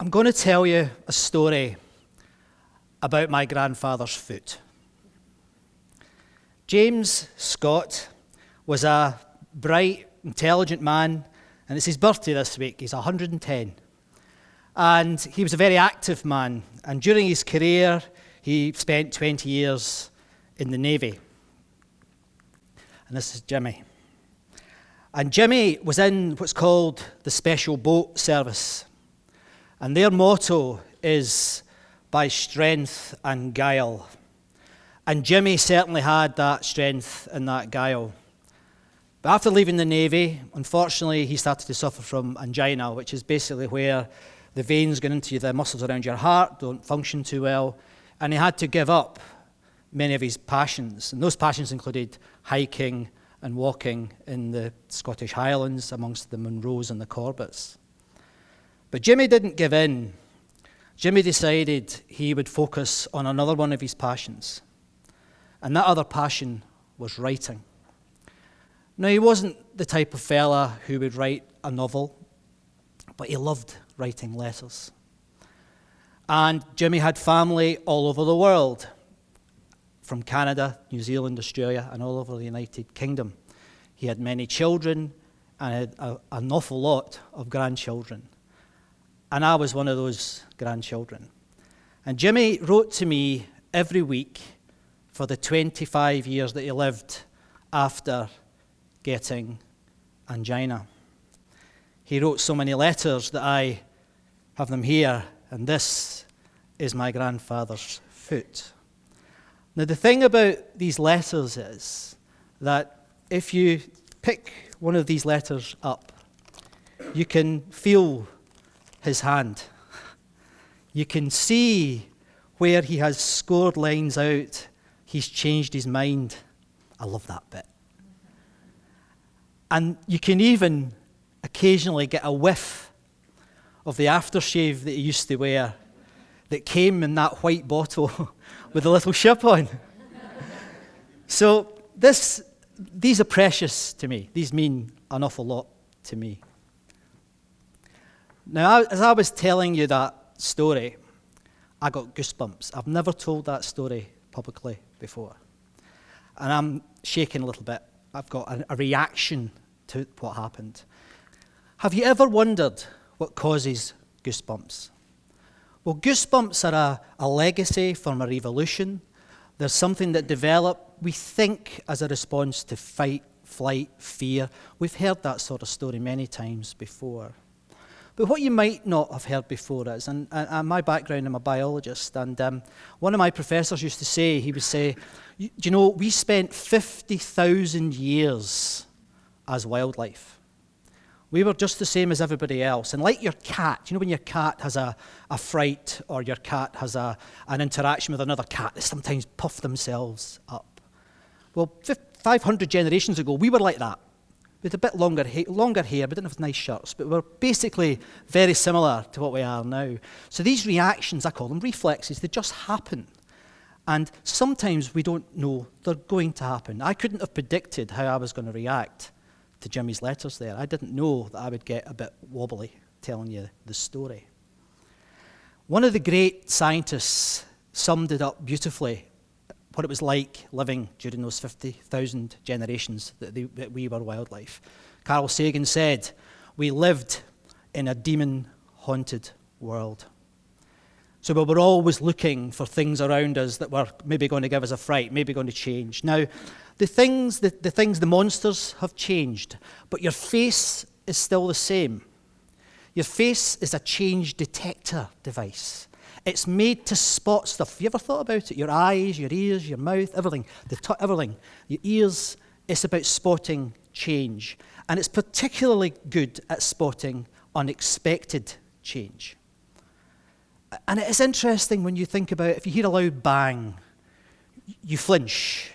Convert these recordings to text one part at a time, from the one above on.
I'm going to tell you a story about my grandfather's foot. James Scott was a bright, intelligent man, and it's his birthday this week. He's 110. And he was a very active man, and during his career, he spent 20 years in the Navy. And this is Jimmy. And Jimmy was in what's called the Special Boat Service. And their motto is, by strength and guile. And Jimmy certainly had that strength and that guile. But after leaving the Navy, unfortunately, he started to suffer from angina, which is basically where the veins going into the muscles around your heart don't function too well. And he had to give up many of his passions. And those passions included hiking and walking in the Scottish Highlands amongst the Munros and the Corbetts. But Jimmy didn't give in. Jimmy decided he would focus on another one of his passions. And that other passion was writing. Now, he wasn't the type of fella who would write a novel, but he loved writing letters. And Jimmy had family all over the world, from Canada, New Zealand, Australia, and all over the United Kingdom. He had many children and had an awful lot of grandchildren. And I was one of those grandchildren. And Jimmy wrote to me every week for the 25 years that he lived after getting angina. He wrote so many letters that I have them here, and this is my grandfather's foot. Now, the thing about these letters is that if you pick one of these letters up, you can feel his hand. You can see where he has scored lines out. He's changed his mind. I love that bit. And you can even occasionally get a whiff of the aftershave that he used to wear that came in that white bottle with a little ship on. So these are precious to me. These mean an awful lot to me. Now, as I was telling you that story, I got goosebumps. I've never told that story publicly before. And I'm shaking a little bit. I've got a reaction to what happened. Have you ever wondered what causes goosebumps? Well, goosebumps are a legacy from a revolution. They're something that developed, we think, as a response to fight, flight, fear. We've heard that sort of story many times before. But what you might not have heard before is, and my background, I'm a biologist, and one of my professors used to say, he would say, you know, we spent 50,000 years as wildlife. We were just the same as everybody else. And like your cat, you know when your cat has a fright or your cat has an interaction with another cat, they sometimes puff themselves up. Well, 500 generations ago, we were like that. With a bit longer hair, we didn't have nice shirts, but we're basically very similar to what we are now. So these reactions, I call them reflexes, they just happen. And sometimes we don't know they're going to happen. I couldn't have predicted how I was going to react to Jimmy's letters there. I didn't know that I would get a bit wobbly telling you the story. One of the great scientists summed it up beautifully, what it was like living during those 50,000 generations that we were wildlife. Carl Sagan said, we lived in a demon-haunted world. So we were always looking for things around us that were maybe going to give us a fright, maybe going to change. Now, the monsters have changed, but your face is still the same. Your face is a change detector device. It's made to spot stuff. Have you ever thought about it? Your eyes, your ears, your mouth, everything. Everything. Your ears, it's about spotting change. And it's particularly good at spotting unexpected change. And it is interesting when you think about it, if you hear a loud bang, you flinch.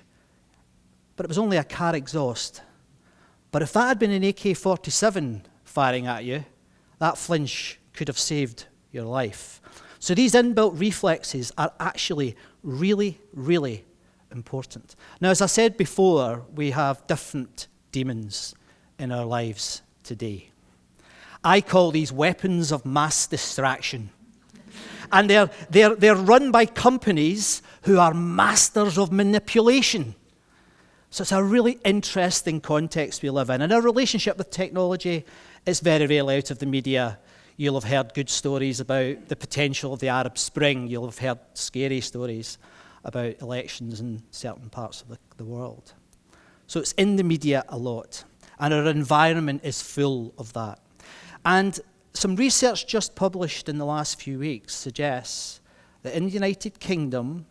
But it was only a car exhaust. But if that had been an AK-47 firing at you, that flinch could have saved your life. So these inbuilt reflexes are actually really, really important. Now, as I said before, we have different demons in our lives today. I call these weapons of mass distraction. And they're run by companies who are masters of manipulation. So it's a really interesting context we live in. And our relationship with technology is very rarely out of the media. You'll have heard good stories about the potential of the Arab Spring. You'll have heard scary stories about elections in certain parts of the world. So it's in the media a lot. And our environment is full of that. And some research just published in the last few weeks suggests that in the United Kingdom,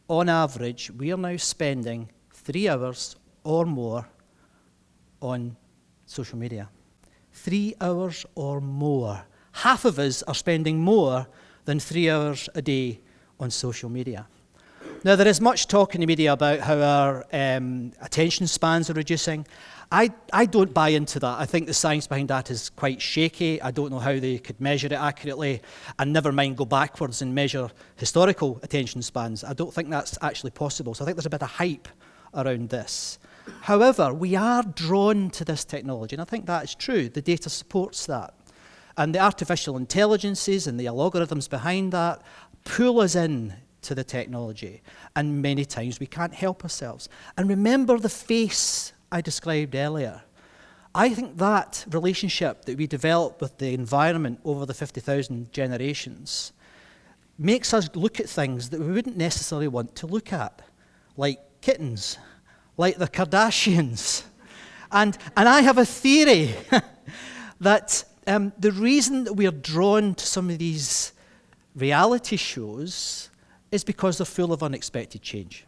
on average, we are now spending 3 hours or more on social media. 3 hours or more. Half of us are spending more than 3 hours a day on social media. Now, there is much talk in the media about how our attention spans are reducing. I don't buy into that. I think the science behind that is quite shaky. I don't know how they could measure it accurately, and never mind go backwards and measure historical attention spans. I don't think that's actually possible. So I think there's a bit of hype around this. However, we are drawn to this technology, and I think that is true. The data supports that. And the artificial intelligences and the algorithms behind that pull us in to the technology. And many times we can't help ourselves. And remember the face I described earlier. I think that relationship that we develop with the environment over the 50,000 generations makes us look at things that we wouldn't necessarily want to look at, like kittens, like the Kardashians. And I have a theory that the reason that we are drawn to some of these reality shows is because they're full of unexpected change.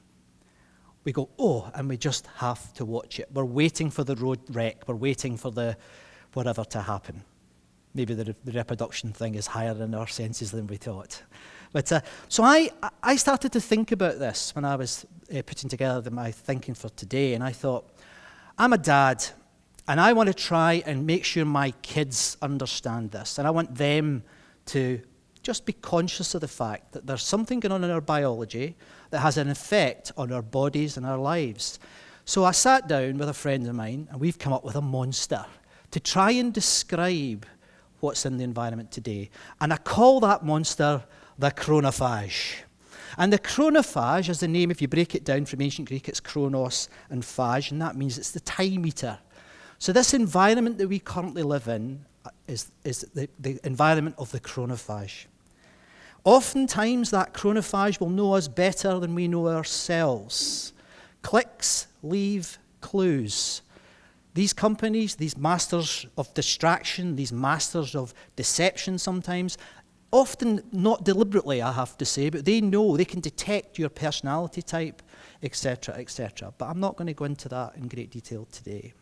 We go, oh, and we just have to watch it. We're waiting for the road wreck. We're waiting for the whatever to happen. Maybe the reproduction thing is higher in our senses than we thought. But so I started to think about this when I was putting together my thinking for today, and I thought, I'm a dad, and I want to try and make sure my kids understand this, and I want them to just be conscious of the fact that there's something going on in our biology that has an effect on our bodies and our lives. So I sat down with a friend of mine, and we've come up with a monster to try and describe what's in the environment today. And I call that monster the chronophage. And the chronophage is the name, if you break it down from ancient Greek, it's chronos and phage, and that means it's the time eater. So this environment that we currently live in is the environment of the chronophage. Oftentimes, that chronophage will know us better than we know ourselves. Clicks leave clues. These companies, these masters of distraction, these masters of deception sometimes, often not deliberately, I have to say, but they know, they can detect your personality type, etc., etc. But I'm not going to go into that in great detail today.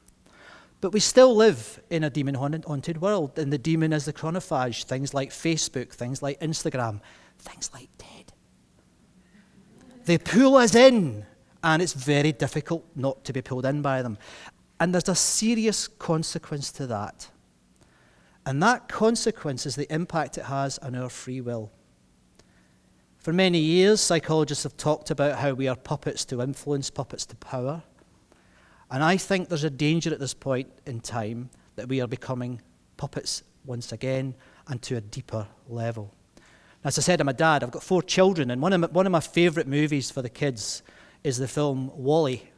But we still live in a demon-haunted world, and the demon is the chronophage, things like Facebook, things like Instagram, things like TED. They pull us in, and it's very difficult not to be pulled in by them. And there's a serious consequence to that. And that consequence is the impact it has on our free will. For many years, psychologists have talked about how we are puppets to influence, puppets to power. And I think there's a danger at this point in time that we are becoming puppets once again and to a deeper level. As I said, I'm a dad. I've got 4 children, and one of my favourite movies for the kids is the film WALL-E.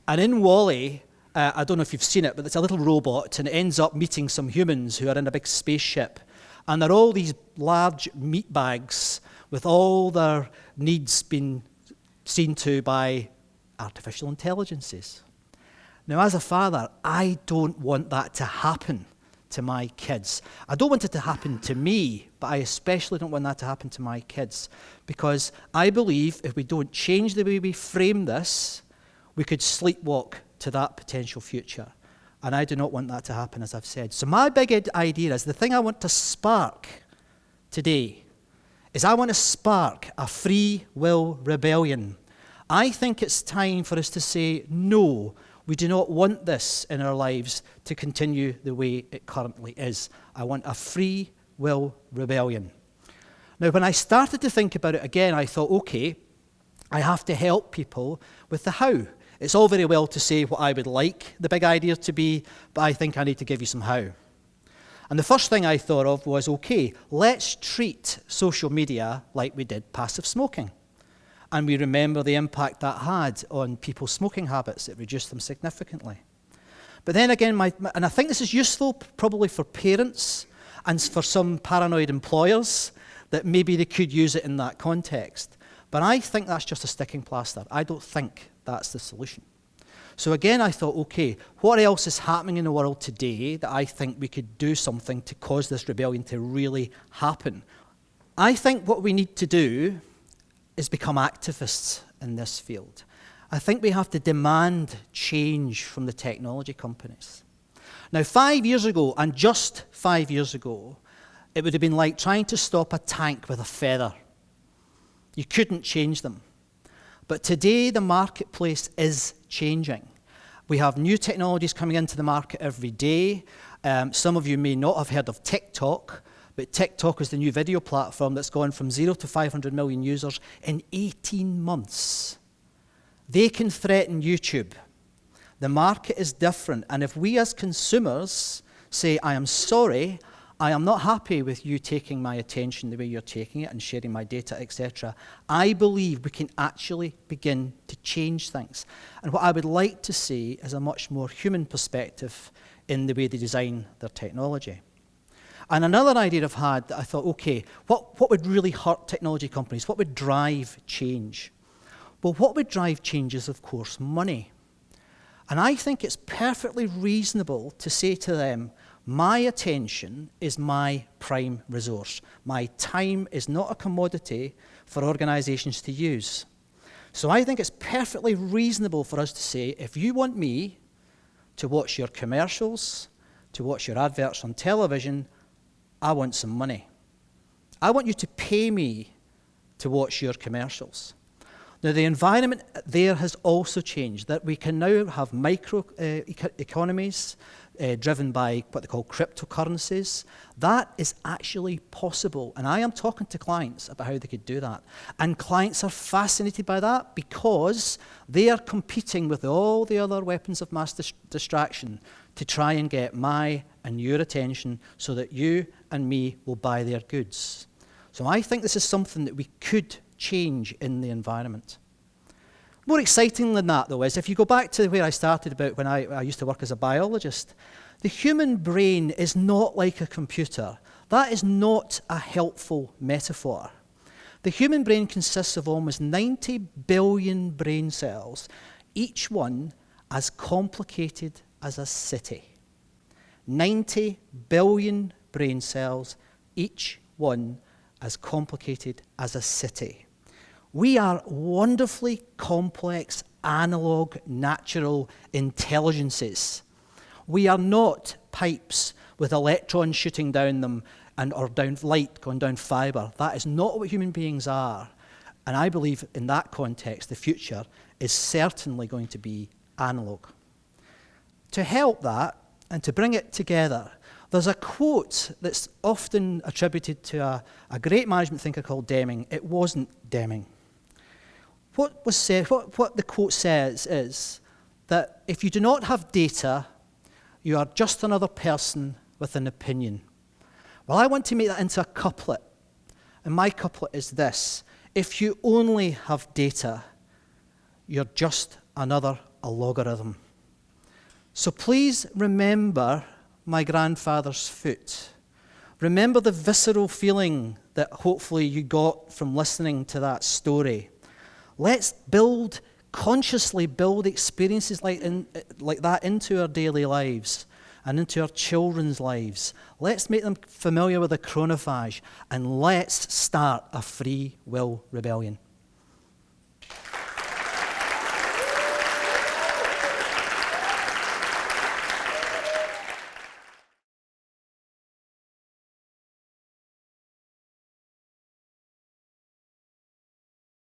And in WALL-E, I don't know if you've seen it, but it's a little robot, and it ends up meeting some humans who are in a big spaceship. And they're all these large meat bags with all their needs being seen to by artificial intelligences. Now, as a father, I don't want that to happen to my kids. I don't want it to happen to me, but I especially don't want that to happen to my kids, because I believe if we don't change the way we frame this, we could sleepwalk to that potential future. And I do not want that to happen, as I've said. So my big idea is, the thing I want to spark today is I want to spark a free will rebellion. I think it's time for us to say, no, we do not want this in our lives to continue the way it currently is. I want a free will rebellion. Now, when I started to think about it again, I thought, okay, I have to help people with the how. It's all very well to say what I would like the big idea to be, but I think I need to give you some how. And the first thing I thought of was, okay, let's treat social media like we did passive smoking. And we remember the impact that had on people's smoking habits. It reduced them significantly. But then again, and I think this is useful probably for parents and for some paranoid employers, that maybe they could use it in that context. But I think that's just a sticking plaster. I don't think that's the solution. So again, I thought, okay, what else is happening in the world today that I think we could do something to cause this rebellion to really happen? I think what we need to do is become activists in this field. I think we have to demand change from the technology companies. Now, 5 years ago, and just 5 years ago, it would have been like trying to stop a tank with a feather. You couldn't change them. But today, the marketplace is changing. We have new technologies coming into the market every day. Some of you may not have heard of TikTok, but TikTok is the new video platform that's gone from 0 to 500 million users in 18 months. They can threaten YouTube. The market is different, and if we as consumers say, I am sorry, I am not happy with you taking my attention the way you're taking it and sharing my data, etc., I believe we can actually begin to change things. And what I would like to see is a much more human perspective in the way they design their technology. And another idea I've had that I thought, okay, what would really hurt technology companies? What would drive change? Well, what would drive change is, of course, money. And I think it's perfectly reasonable to say to them, my attention is my prime resource. My time is not a commodity for organizations to use. So I think it's perfectly reasonable for us to say, if you want me to watch your commercials, to watch your adverts on television, I want some money. I want you to pay me to watch your commercials. Now, the environment there has also changed, that we can now have micro economies driven by what they call cryptocurrencies. That is actually possible, and I am talking to clients about how they could do that. And clients are fascinated by that because they are competing with all the other weapons of mass distraction to try and get my and your attention so that you and me will buy their goods. So I think this is something that we could change in the environment. More exciting than that, though, is if you go back to where I started about when I used to work as a biologist, the human brain is not like a computer. That is not a helpful metaphor. The human brain consists of almost 90 billion brain cells, each one as complicated as a city. 90 billion brain cells, each one as complicated as a city. We are wonderfully complex, analog, natural intelligences. We are not pipes with electrons shooting down them or down light going down fiber. That is not what human beings are. And I believe in that context, the future is certainly going to be analog. To help that and to bring it together, there's a quote that's often attributed to a great management thinker called Deming. It wasn't Deming. What was said, what the quote says is that if you do not have data, you are just another person with an opinion. Well, I want to make that into a couplet. And my couplet is this: if you only have data, you're just another logarithm. So please remember my grandfather's foot. Remember the visceral feeling that hopefully you got from listening to that story. Let's consciously build experiences like that into our daily lives and into our children's lives. Let's make them familiar with the chronophage, and let's start a free will rebellion.